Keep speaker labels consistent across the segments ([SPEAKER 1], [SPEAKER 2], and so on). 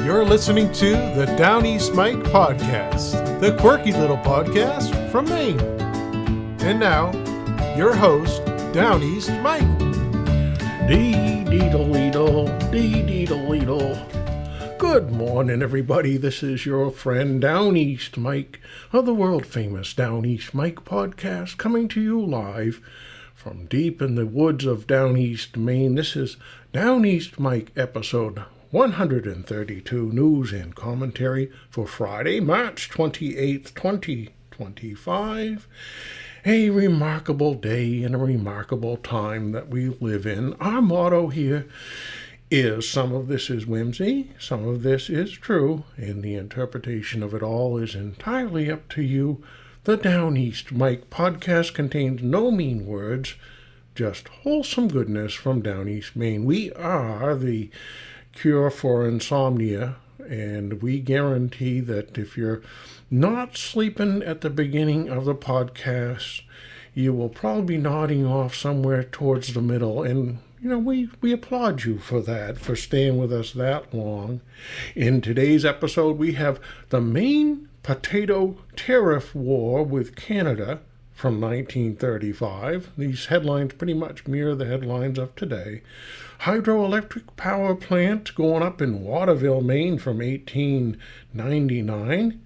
[SPEAKER 1] You're listening to the Downeast Mike podcast, the quirky little podcast from Maine. And now, your host, Downeast Mike.
[SPEAKER 2] Dee-dee-dee-dee-dee-dee, dee-dee-dee-dee-dee. Good morning, everybody. This is your friend Downeast Mike of the world-famous Downeast Mike podcast, coming to you live from deep in the woods of Downeast Maine. This is Downeast Mike episode 132, news and commentary for Friday, March 28th, 2025. A remarkable day and a remarkable time that we live in. Our motto here is some of this is whimsy, some of this is true, and the interpretation of it all is entirely up to you. The Downeast Mike podcast contains no mean words, just wholesome goodness from Downeast Maine. We are the cure for insomnia, and we guarantee that if you're not sleeping at the beginning of the podcast, you will probably be nodding off somewhere towards the middle, and we applaud you for that, for staying with us that long. In today's episode, we have the Maine Potato Tariff War with Canada from 1935. These headlines pretty much mirror the headlines of today. Hydroelectric power plant going up in Waterville, Maine from 1899.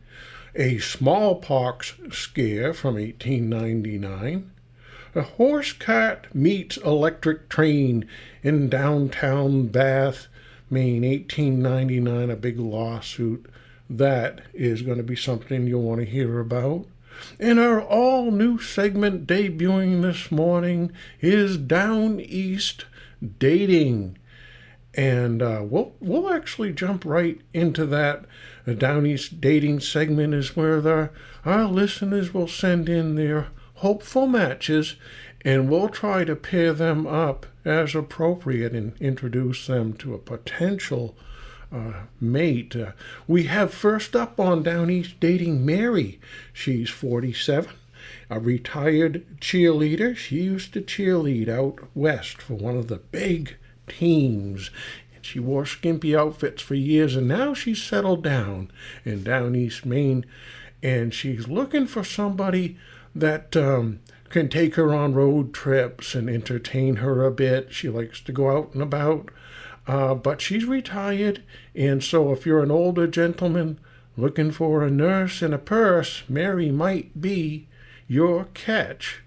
[SPEAKER 2] A smallpox scare from 1899. A horse cart meets electric train in downtown Bath, Maine, 1899, a big lawsuit. That is going to be something you'll want to hear about. And our all-new segment debuting this morning is Downeast Dating. And we'll actually jump right into that. The Downeast Dating segment is where our listeners will send in their hopeful matches, and we'll try to pair them up as appropriate and introduce them to a potential mate. We have first up on Downeast Dating Mary. She's 47, a retired cheerleader. She used to cheerlead out west for one of the big teams. She wore skimpy outfits for years, and now she's settled down in Downeast Maine, and she's looking for somebody that can take her on road trips and entertain her a bit. She likes to go out and about, but she's retired, and so if you're an older gentleman looking for a nurse and a purse, Mary might be your catch.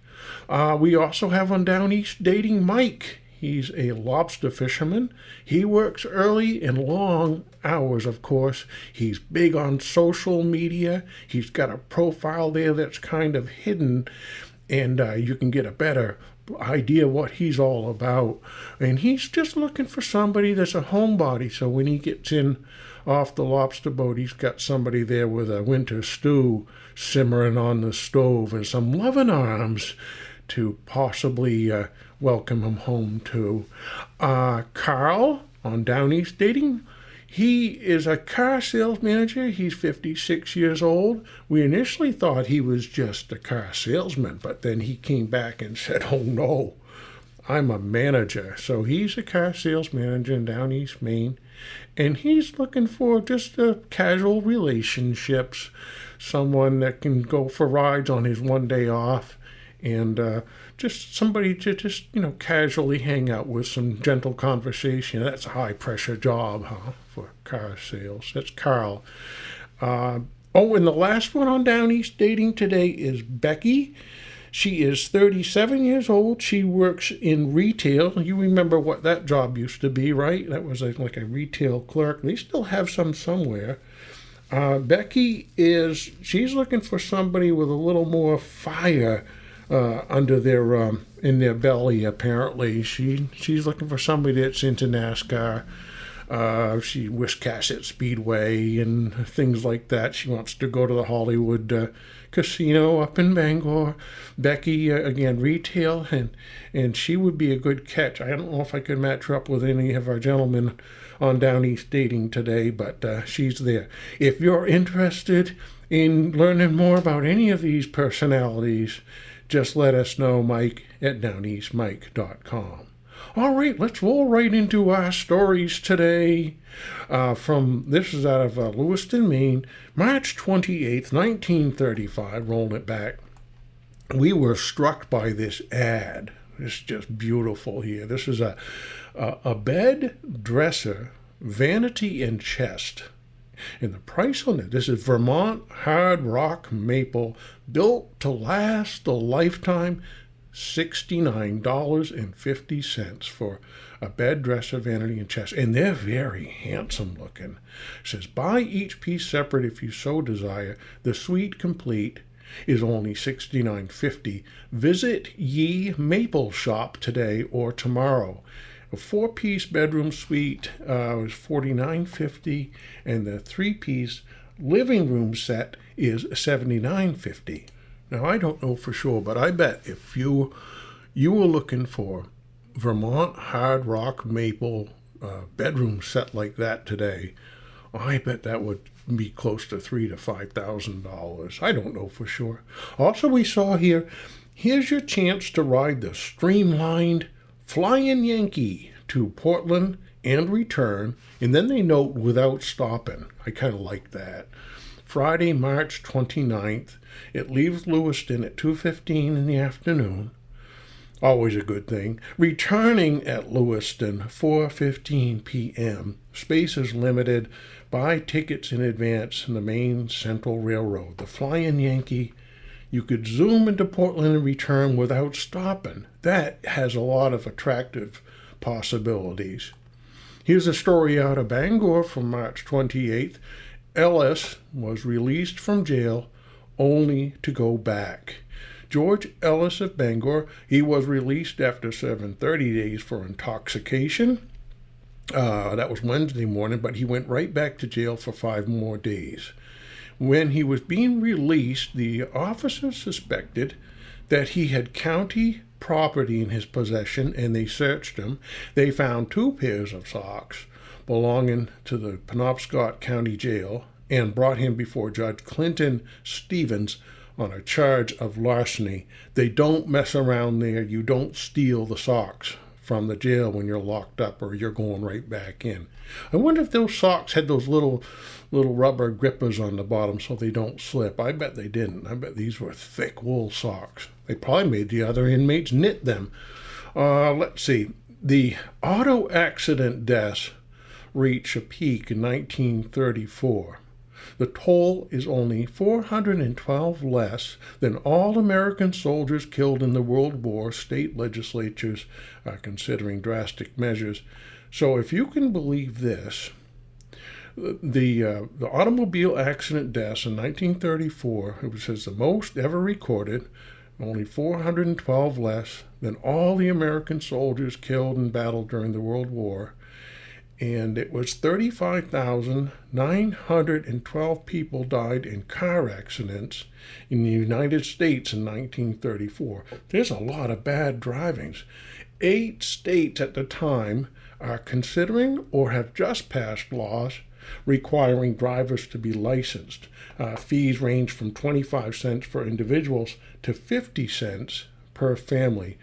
[SPEAKER 2] We also have on Downeast Dating Mike. He's a lobster fisherman. He works early and long hours, of course. He's big on social media. He's got a profile there that's kind of hidden, and you can get a better idea what he's all about. And he's just looking for somebody that's a homebody, so when he gets in off the lobster boat, he's got somebody there with a winter stew simmering on the stove and some loving arms to possibly welcome him home to. Carl on Downeast Dating. He is a car sales manager. He's 56 years old. We initially thought he was just a car salesman, but then he came back and said, oh no, I'm a manager. So he's a car sales manager in Downeast Maine, and he's looking for just casual relationships, someone that can go for rides on his one day off, and just somebody to just, casually hang out with, some gentle conversation. That's a high-pressure job, for car sales. That's Carl. And the last one on Downeast Dating today is Becky. She is 37 years old. She works in retail. You remember what that job used to be, right? That was like a retail clerk. They still have some somewhere. Becky she's looking for somebody with a little more fire under in their belly, apparently. She's looking for somebody that's into NASCAR. She Wiscasset Speedway and things like that. She wants to go to the Hollywood casino up in Bangor. Becky, again, retail, and she would be a good catch. I don't know if I could match her up with any of our gentlemen on Downeast Dating today, but she's there. If you're interested in learning more about any of these personalities, just let us know, Mike at downeastmike.com. All right, let's roll right into our stories today. This is out of Lewiston, Maine, March 28th, 1935, rolling it back. We were struck by this ad. It's just beautiful here. This is a bed, dresser, vanity, and chest. And the price on it, this is Vermont hard rock maple, built to last a lifetime, $69.50 for a bed, dresser, vanity, and chest. And they're very handsome looking. It says, buy each piece separate if you so desire. The suite complete is only $69.50. Visit ye Maple Shop today or tomorrow. A 4-piece bedroom suite is $49.50, and the 3-piece living room set is $79.50. Now, I don't know for sure, but I bet if you were looking for Vermont hard rock maple bedroom set like that today, I bet that would be close to $3,000 to $5,000. I don't know for sure. Also, we saw here's your chance to ride the streamlined Flying Yankee to Portland and return, and then they note without stopping. I kind of like that. Friday, March 29th. It leaves Lewiston at 2:15 in the afternoon. Always a good thing. Returning at Lewiston, 4:15 p.m. Space is limited. Buy tickets in advance in the Maine Central Railroad. The Flying Yankee. You could zoom into Portland and return without stopping. That has a lot of attractive possibilities. Here's a story out of Bangor from March 28th. Ellis was released from jail only to go back. George Ellis of Bangor, he was released after serving 30 days for intoxication. That was Wednesday morning, but he went right back to jail for 5 more days. When he was being released, the officers suspected that he had county property in his possession, and they searched him. They found 2 pairs of socks belonging to the Penobscot County Jail and brought him before Judge Clinton Stevens on a charge of larceny. They don't mess around there. You don't steal the socks from the jail when you're locked up, or you're going right back in. I wonder if those socks had those little rubber grippers on the bottom so they don't slip. I bet they didn't. I bet these were thick wool socks. They probably made the other inmates knit them. Let's see. The auto accident deaths reach a peak in 1934. The toll is only 412 less than all American soldiers killed in the World War. State legislatures are considering drastic measures. So if you can believe this, the automobile accident deaths in 1934, it says the most ever recorded, only 412 less than all the American soldiers killed in battle during the World War. And it was 35,912 people died in car accidents in the United States in 1934. There's a lot of bad drivings. 8 states at the time are considering or have just passed laws requiring drivers to be licensed. Fees range from 25 cents for individuals to 50 cents per family.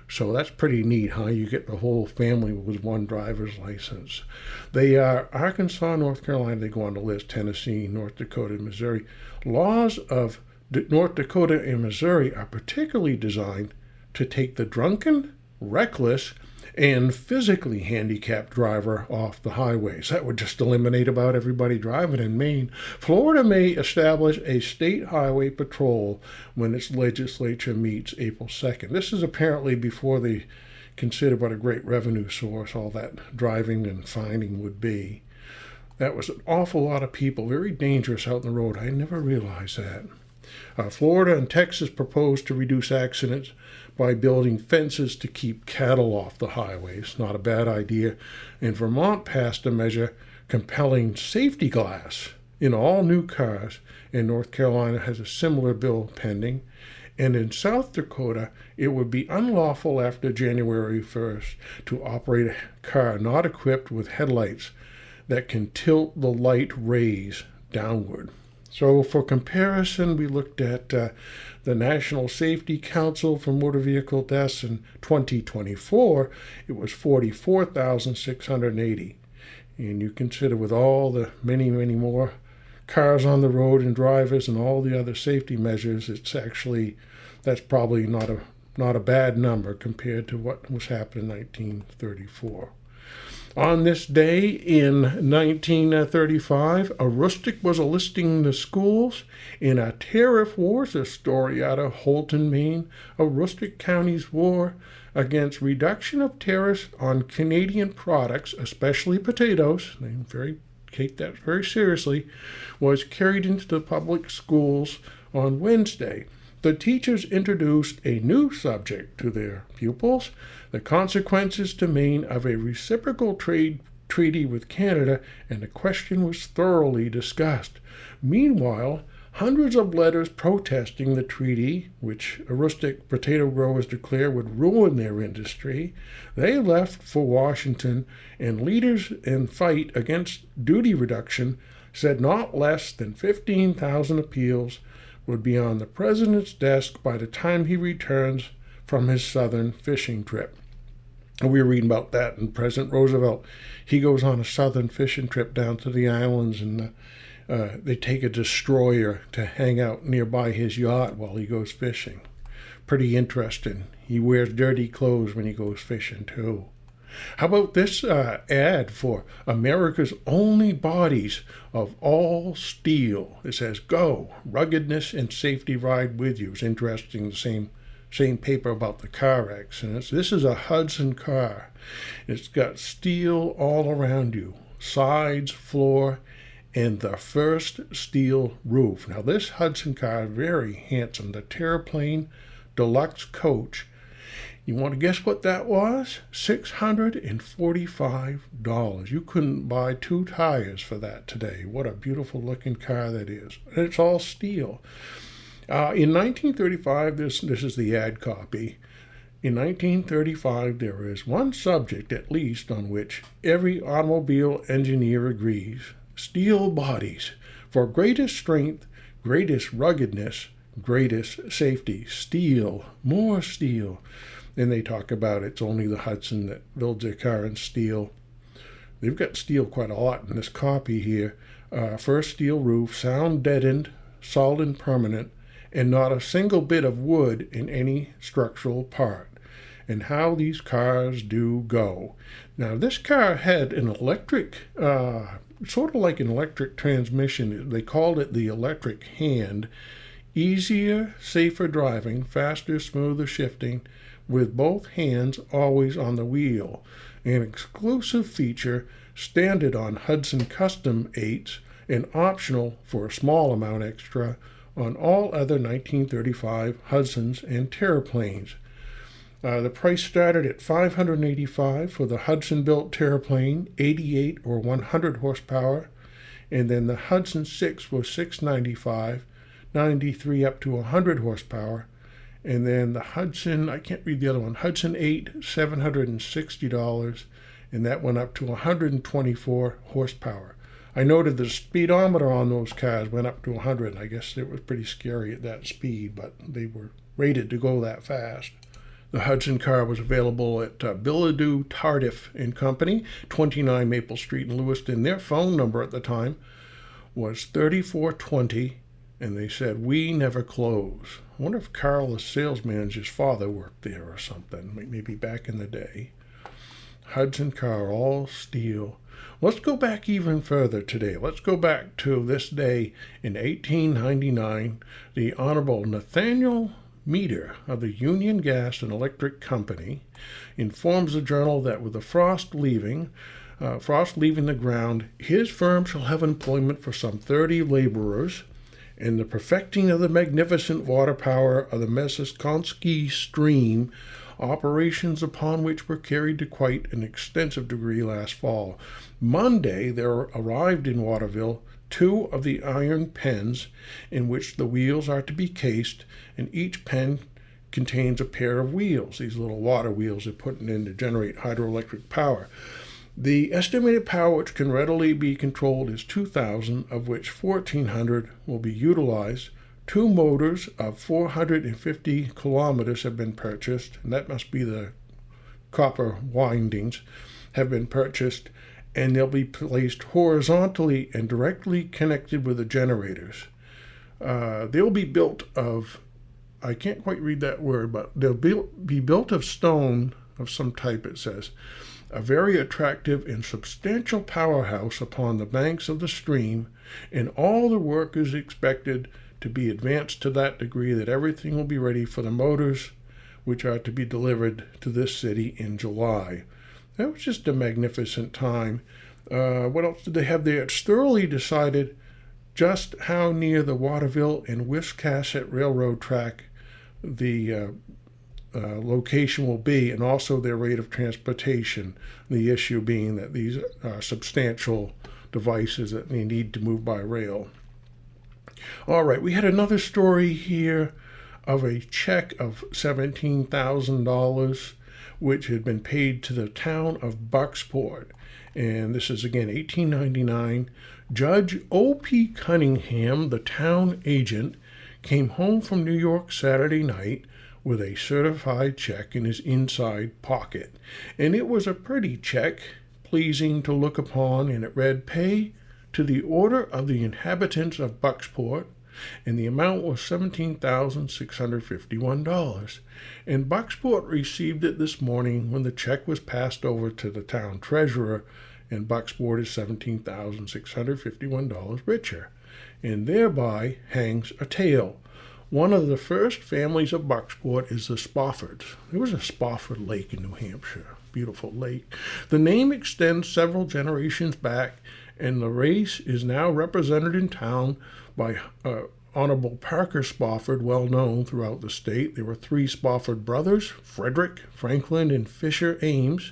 [SPEAKER 2] So that's pretty neat, huh? You get the whole family with one driver's license. They are Arkansas, North Carolina, they go on the list, Tennessee, North Dakota, and Missouri. Laws of North Dakota and Missouri are particularly designed to take the drunken, reckless, and physically handicapped driver off the highways. That would just eliminate about everybody driving in Maine. Florida may establish a state highway patrol when its legislature meets April 2nd. This is apparently before they consider what a great revenue source all that driving and fining would be. That was an awful lot of people, very dangerous out on the road. I never realized that. Florida and Texas proposed to reduce accidents by building fences to keep cattle off the highways. Not a bad idea. And Vermont passed a measure compelling safety glass in all new cars, and North Carolina has a similar bill pending. And in South Dakota, it would be unlawful after January 1st to operate a car not equipped with headlights that can tilt the light rays downward. So for comparison, we looked at the National Safety Council for motor vehicle deaths in 2024. It was 44,680. And you consider with all the many more cars on the road and drivers and all the other safety measures, that's probably not a bad number compared to what was happening in 1934. On this day in 1935, a rustic was enlisting the schools in a Tariff war. It's a story out of Holton, Maine, a rustic county's war against reduction of tariffs on Canadian products, especially potatoes. They take that very seriously, was carried into the public schools on Wednesday. The teachers introduced a new subject to their pupils, the consequences to Maine of a reciprocal trade treaty with Canada, and the question was thoroughly discussed. Meanwhile, hundreds of letters protesting the treaty, which rustic potato growers declare would ruin their industry, they left for Washington, and leaders in fight against duty reduction said not less than 15,000 appeals would be on the president's desk by the time he returns from his southern fishing trip. And we were reading about that in President Roosevelt. He goes on a southern fishing trip down to the islands, and they take a destroyer to hang out nearby his yacht while he goes fishing. Pretty interesting. He wears dirty clothes when he goes fishing, too. How about this ad for America's only bodies of all steel? It says, "Go, ruggedness and safety ride with you." It's interesting, the same paper about the car accidents. This is a Hudson car. It's got steel all around you, sides, floor, and the first steel roof. Now this Hudson car is very handsome. The Terraplane Deluxe Coach. You want to guess what that was? $645. You couldn't buy 2 tires for that today. What a beautiful looking car that is. And it's all steel. In 1935, this is the ad copy. In 1935, there is one subject at least on which every automobile engineer agrees. Steel bodies for greatest strength, greatest ruggedness, greatest safety. Steel, more steel. And they talk about it's only the Hudson that builds their car in steel. They've got steel quite a lot in this copy here. First steel roof, sound deadened, solid and permanent, and not a single bit of wood in any structural part. And how these cars do go. Now this car had an electric, sort of like an electric transmission. They called it the electric hand. Easier, safer driving, faster, smoother shifting, with both hands always on the wheel. An exclusive feature, standard on Hudson Custom 8s, and optional for a small amount extra on all other 1935 Hudsons and Terraplanes. The price started at $585 for the Hudson-built Terraplane, 88 or 100 horsepower, and then the Hudson 6 was $695, 93 up to 100 horsepower, and then the Hudson, I can't read the other one, Hudson 8, $760, and that went up to 124 horsepower. I noted the speedometer on those cars went up to 100. I guess it was pretty scary at that speed, but they were rated to go that fast. The Hudson car was available at Billadu Tariff and Company, 29 Maple Street in Lewiston. Their phone number at the time was 3420, and they said, "We never close." I wonder if Carl, the sales manager's father, worked there or something, maybe back in the day. Hudson car, all steel. Let's go back even further today. Let's go back to this day in 1899. The Honorable Nathaniel Meter of the Union Gas and Electric Company informs the journal that with the frost leaving the ground, his firm shall have employment for some 30 laborers, and the perfecting of the magnificent water power of the Messisconski stream, operations upon which were carried to quite an extensive degree last fall. Monday there arrived in Waterville 2 of the iron pens in which the wheels are to be cased, and each pen contains a pair of wheels. These little water wheels are put in to generate hydroelectric power. The estimated power which can readily be controlled is 2,000, of which 1,400 will be utilized. 2 motors of 450 kilometers have been purchased, and that must be the copper windings, have been purchased, and they'll be placed horizontally and directly connected with the generators. They'll be built of, I can't quite read that word, but they'll be built of stone of some type, it says. A very attractive and substantial powerhouse upon the banks of the stream, and all the work is expected to be advanced to that degree that everything will be ready for the motors, which are to be delivered to this city in July. That was just a magnificent time. What else did they have there? It's thoroughly decided just how near the Waterville and Wiscasset Railroad track the location will be, and also their rate of transportation. The issue being that these are substantial devices that they need to move by rail. All right, we had another story here of a check of $17,000 which had been paid to the town of Bucksport. And this is again 1899. Judge O.P. Cunningham, the town agent, came home from New York Saturday night with a certified check in his inside pocket. And it was a pretty check, pleasing to look upon, and it read, "Pay to the order of the inhabitants of Bucksport," and the amount was $17,651. And Bucksport received it this morning when the check was passed over to the town treasurer, and Bucksport is $17,651 richer. And thereby hangs a tale. One of the first families of Bucksport is the Spoffords. There was a Spofford Lake in New Hampshire, beautiful lake. The name extends several generations back, and the race is now represented in town by Honorable Parker Spofford, well known throughout the state. There were 3 Spofford brothers, Frederick, Franklin, and Fisher Ames,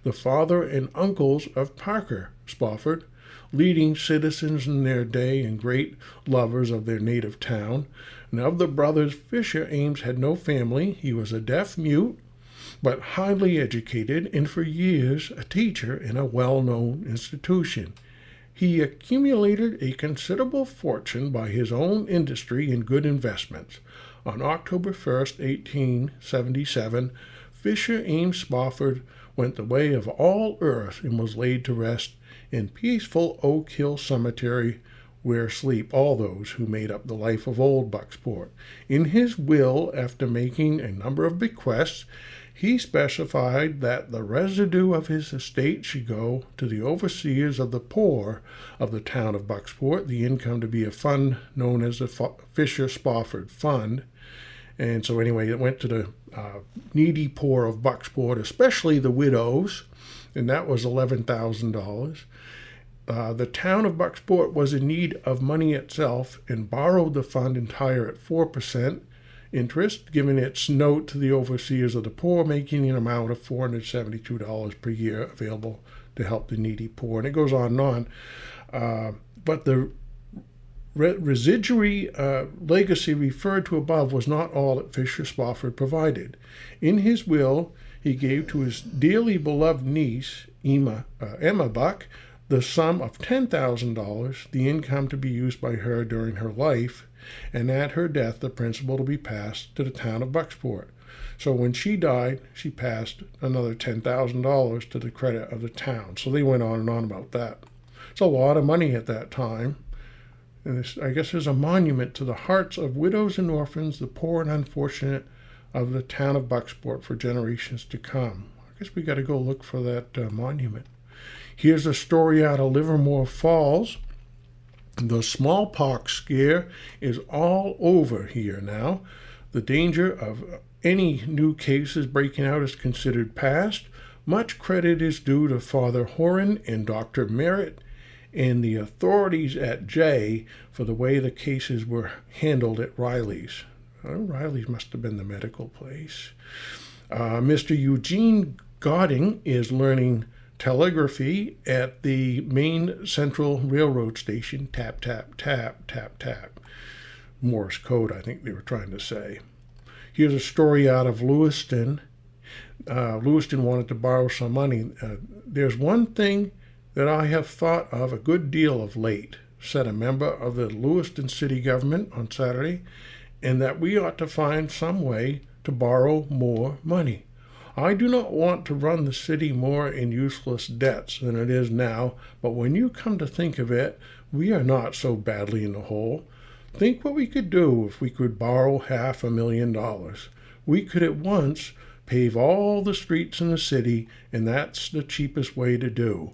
[SPEAKER 2] the father and uncles of Parker Spofford, leading citizens in their day and great lovers of their native town. And of the brothers, Fisher Ames had no family. He was a deaf mute, but highly educated, and for years a teacher in a well-known institution. He accumulated a considerable fortune by his own industry and good investments. On October 1st, 1877, Fisher Ames Spofford went the way of all earth and was laid to rest in peaceful Oak Hill Cemetery, where sleep all those who made up the life of old Bucksport. In his will, after making a number of bequests, he specified that the residue of his estate should go to the overseers of the poor of the town of Bucksport, the income to be a fund known as the Fisher Spofford Fund. And so anyway, it went to the needy poor of Bucksport, especially the widows, and that was $11,000. The town of Bucksport was in need of money itself and borrowed the fund entire at 4% interest, giving its note to the overseers of the poor, making an amount of $472 per year available to help the needy poor. And it goes on and on. But the residuary legacy referred to above was not all that Fisher Spofford provided. In his will, he gave to his dearly beloved niece, Emma Buck, the sum of $10,000, the income to be used by her during her life, and at her death the principal to be passed to the town of Bucksport. So when she died, she passed another $10,000 to the credit of the town. So they went on and on about that. It's a lot of money at that time. And I guess there's a monument to the hearts of widows and orphans, the poor and unfortunate of the town of Bucksport for generations to come. I guess we got to go look for that monument. Here's a story out of Livermore Falls. The smallpox scare is all over here now. The danger of any new cases breaking out is considered past. Much credit is due to Father Horan and Dr. Merritt and the authorities at Jay for the way the cases were handled at Riley's. Riley's must have been the medical place. Mr. Eugene Godding is learning telegraphy at the Maine Central Railroad Station. Tap, tap, tap, tap, tap. Morse code, I think they were trying to say. Here's a story out of Lewiston. Lewiston wanted to borrow some money. there's one thing that I have thought of a good deal of late," said a member of the Lewiston city government on Saturday, "and that we ought to find some way to borrow more money. I do not want to run the city more in useless debts than it is now, but when you come to think of it, we are not so badly in the hole. Think what we could do if we could borrow $500,000. We could at once pave all the streets in the city, and that's the cheapest way to do."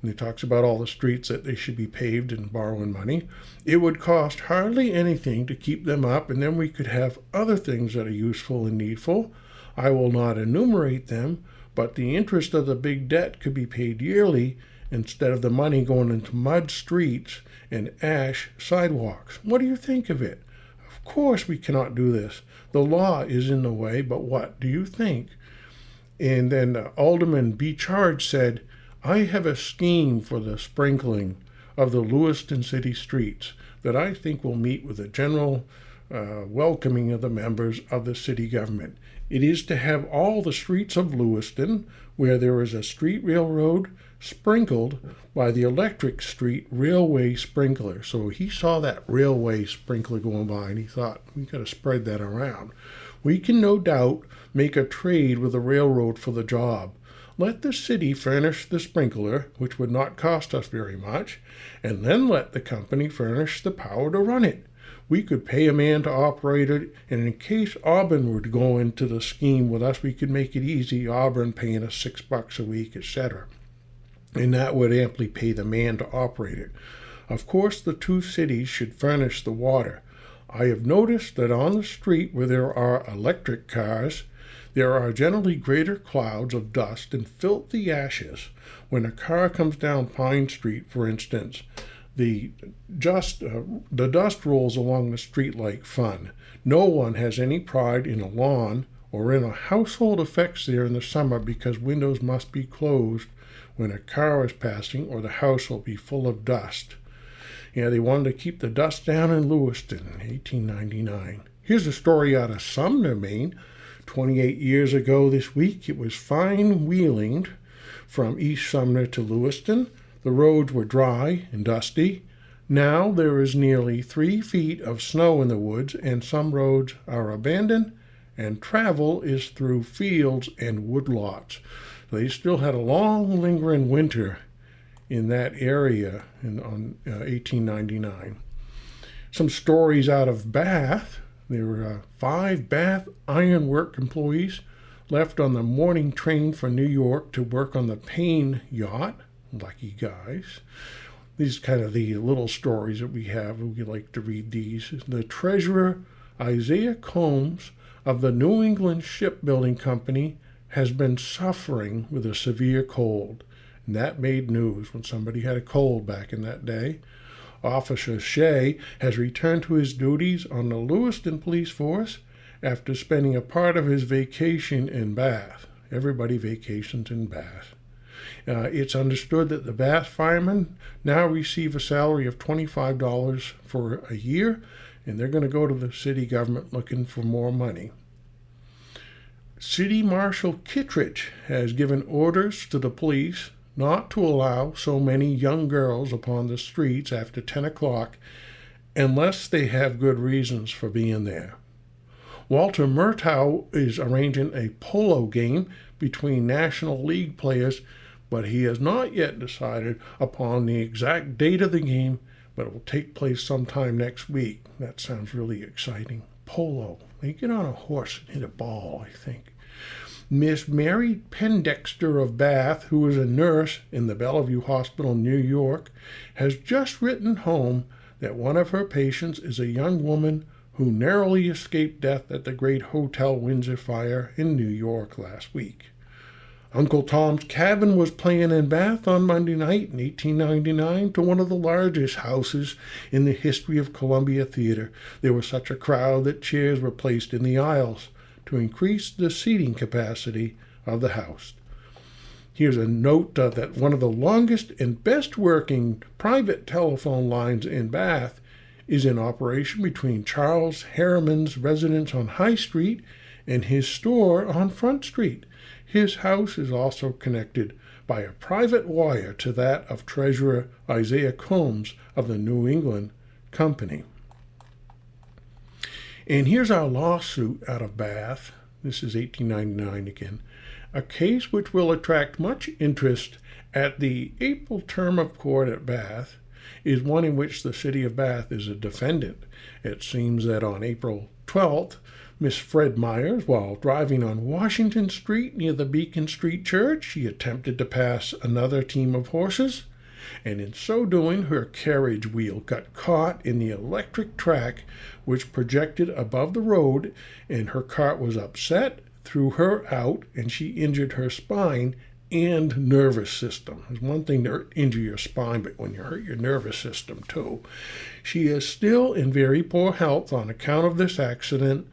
[SPEAKER 2] And he talks about all the streets that they should be paved and borrowing money. "It would cost hardly anything to keep them up, and then we could have other things that are useful and needful. I will not enumerate them, but the interest of the big debt could be paid yearly instead of the money going into mud streets and ash sidewalks. What do you think of it? Of course we cannot do this. The law is in the way, but what do you think?" And then Alderman B. Charge said, "I have a scheme for the sprinkling of the Lewiston city streets that I think will meet with a general welcoming of the members of the city government. It is to have all the streets of Lewiston, where there is a street railroad, sprinkled by the electric street railway sprinkler." So he saw that railway sprinkler going by and he thought, we got to spread that around. "We can no doubt make a trade with the railroad for the job. Let the city furnish the sprinkler, which would not cost us very much, and then let the company furnish the power to run it. We could pay a man to operate it, and in case Auburn were to go into the scheme with us, we could make it easy, Auburn paying us $6 a week, etc. And that would amply pay the man to operate it. Of course, the two cities should furnish the water. I have noticed that on the street where there are electric cars, there are generally greater clouds of dust and filthy ashes. When a car comes down Pine Street, for instance, the dust rolls along the street like fun. No one has any pride in a lawn or in a household effects there in the summer because windows must be closed when a car is passing or the house will be full of dust. Yeah, they wanted to keep the dust down in Lewiston in 1899. Here's a story out of Sumner, Maine. 28 years ago this week, it was fine wheeling from East Sumner to Lewiston. The roads were dry and dusty. Now there is nearly 3 feet of snow in the woods, and some roads are abandoned, and travel is through fields and woodlots. They still had a long, lingering winter in that area on 1899. Some stories out of Bath. There were 5 Bath ironwork employees left on the morning train for New York to work on the Payne yacht. Lucky guys. These are kind of the little stories that we have. We like to read these. The treasurer, Isaiah Combs, of the New England Shipbuilding Company, has been suffering with a severe cold. And that made news when somebody had a cold back in that day. Officer Shea has returned to his duties on the Lewiston Police Force after spending a part of his vacation in Bath. Everybody vacations in Bath. It's understood that the Bath firemen now receive a salary of $25 for a year, and they're going to go to the city government looking for more money. City Marshal Kittredge has given orders to the police not to allow so many young girls upon the streets after 10 o'clock unless they have good reasons for being there. Walter Murtaugh is arranging a polo game between National League players, but he has not yet decided upon the exact date of the game, but it will take place sometime next week. That sounds really exciting. Polo. They get on a horse and hit a ball, I think. Miss Mary Pendexter of Bath, who is a nurse in the Bellevue Hospital in New York, has just written home that one of her patients is a young woman who narrowly escaped death at the great Hotel Windsor fire in New York last week. Uncle Tom's Cabin was playing in Bath on Monday night in 1899 to one of the largest houses in the history of Columbia Theater. There was such a crowd that chairs were placed in the aisles to increase the seating capacity of the house. Here's a note that one of the longest and best working private telephone lines in Bath is in operation between Charles Harriman's residence on High Street and his store on Front Street. His house is also connected by a private wire to that of Treasurer Isaiah Combs of the New England Company. And here's our lawsuit out of Bath. This is 1899 again. A case which will attract much interest at the April term of court at Bath is one in which the city of Bath is a defendant. It seems that on April 12th, Miss Fred Myers, while driving on Washington Street near the Beacon Street Church, she attempted to pass another team of horses, and in so doing, her carriage wheel got caught in the electric track which projected above the road, and her cart was upset, threw her out, and she injured her spine and nervous system. It's one thing to injure your spine, but when you hurt your nervous system too. She is still in very poor health on account of this accident.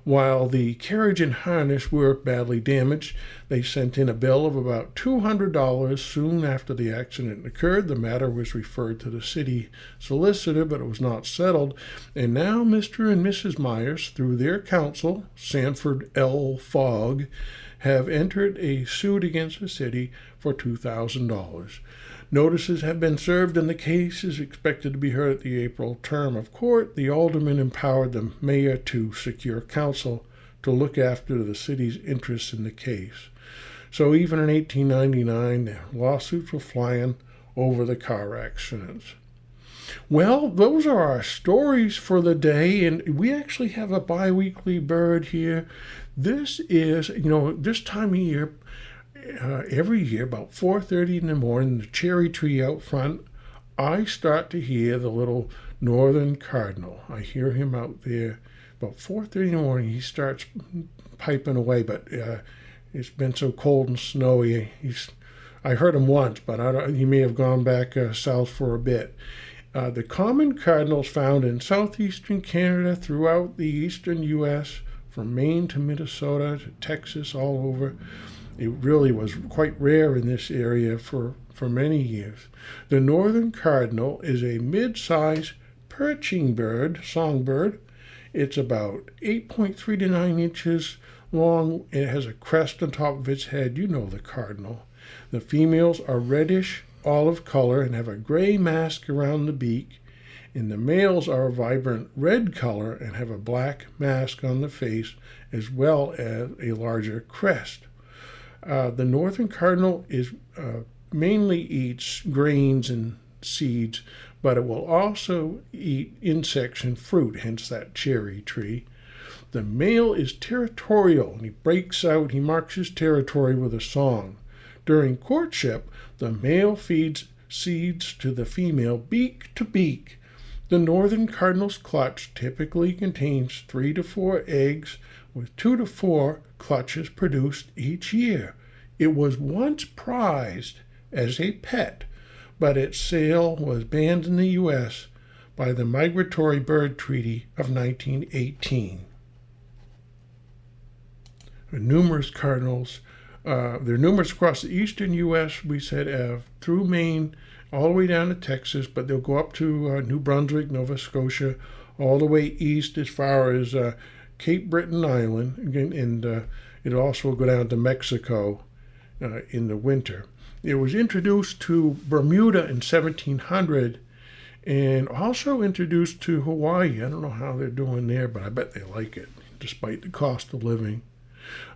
[SPEAKER 2] While the carriage and harness were badly damaged, they sent in a bill of about $200 soon after the accident occurred. The matter was referred to the city solicitor, but it was not settled. And now Mr. and Mrs. Myers, through their counsel, Sanford L. Fogg, have entered a suit against the city for $2,000. Notices have been served, and the case is expected to be heard at the April term of court. The alderman empowered the mayor to secure counsel to look after the city's interests in the case. So even in 1899, the lawsuits were flying over the car accidents. Well, those are our stories for the day, and we actually have a bi-weekly bird here. This is, this time of year, every year, about 4:30 in the morning, the cherry tree out front, I start to hear the little northern cardinal. I hear him out there about 4:30 in the morning. He starts piping away, but it's been so cold and snowy. I heard him once, but he may have gone back south for a bit. The common cardinal is found in southeastern Canada, throughout the eastern U.S., from Maine to Minnesota to Texas, all over. It really was quite rare in this area for many years. The northern cardinal is a mid-size perching bird, songbird. It's about 8.3 to 9 inches long. It has a crest on top of its head. You know the cardinal. The females are reddish olive color and have a gray mask around the beak, and the males are a vibrant red color and have a black mask on the face as well as a larger crest. The northern cardinal mainly eats grains and seeds, but it will also eat insects and fruit, hence that cherry tree. The male is territorial, and he marks his territory with a song. During courtship, the male feeds seeds to the female beak to beak. The northern cardinal's clutch typically contains 3 to 4 eggs, with 2 to 4 clutches produced each year. It was once prized as a pet, but its sale was banned in the U.S. by the Migratory Bird Treaty of 1918. Numerous cardinals. They're numerous across the eastern U.S., we said, through Maine, all the way down to Texas, but they'll go up to New Brunswick, Nova Scotia, all the way east as far as Cape Breton Island, and it'll also go down to Mexico in the winter. It was introduced to Bermuda in 1700 and also introduced to Hawaii. I don't know how they're doing there, but I bet they like it, despite the cost of living.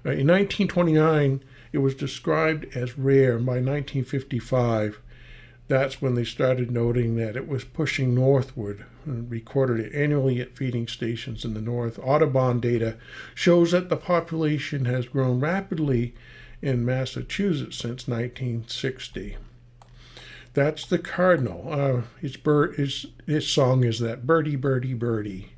[SPEAKER 2] In 1929, it was described as rare. By 1955, that's when they started noting that it was pushing northward and recorded it annually at feeding stations in the north. Audubon data shows that the population has grown rapidly in Massachusetts since 1960. That's the cardinal. His song is that birdie, birdie, birdie.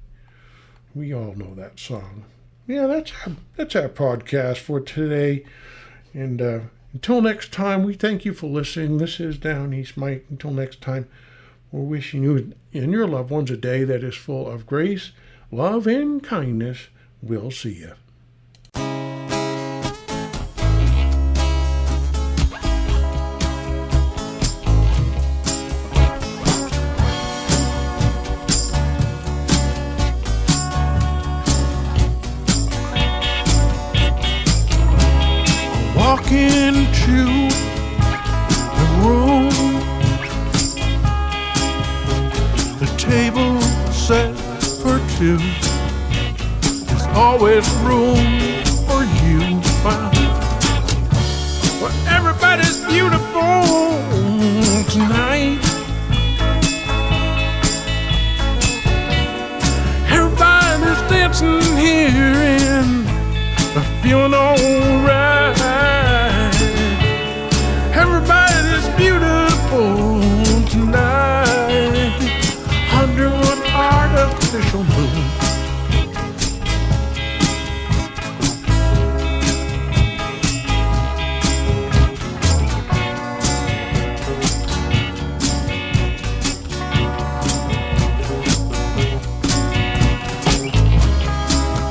[SPEAKER 2] We all know that song. Yeah, that's our podcast for today. And until next time, we thank you for listening. This is Downeast Mike. Until next time, we're wishing you and your loved ones a day that is full of grace, love, and kindness. We'll see you. always room for you. Well, everybody's beautiful tonight. Everybody's dancing here and feeling alright. Everybody's beautiful tonight under an artificial moon.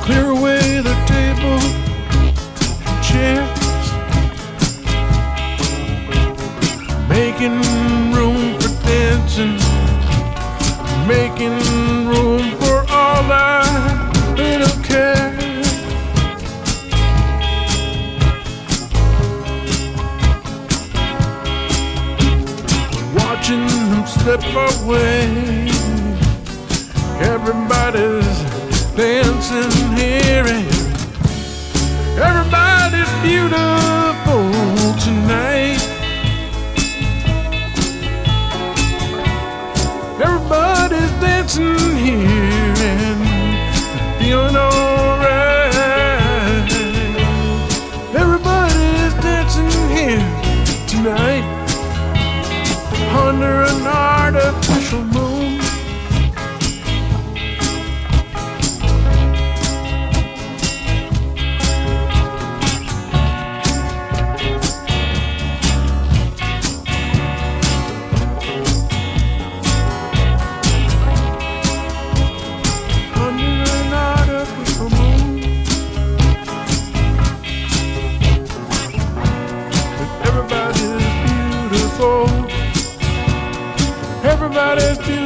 [SPEAKER 2] Clear away the table, chairs, making room for dancing, making room for all our little cares. Watching them slip away, everybody's dancing here and everybody's beautiful tonight. Everybody's dancing here and feeling alright. Everybody's dancing here tonight under an artificial moon. Everybody's beautiful.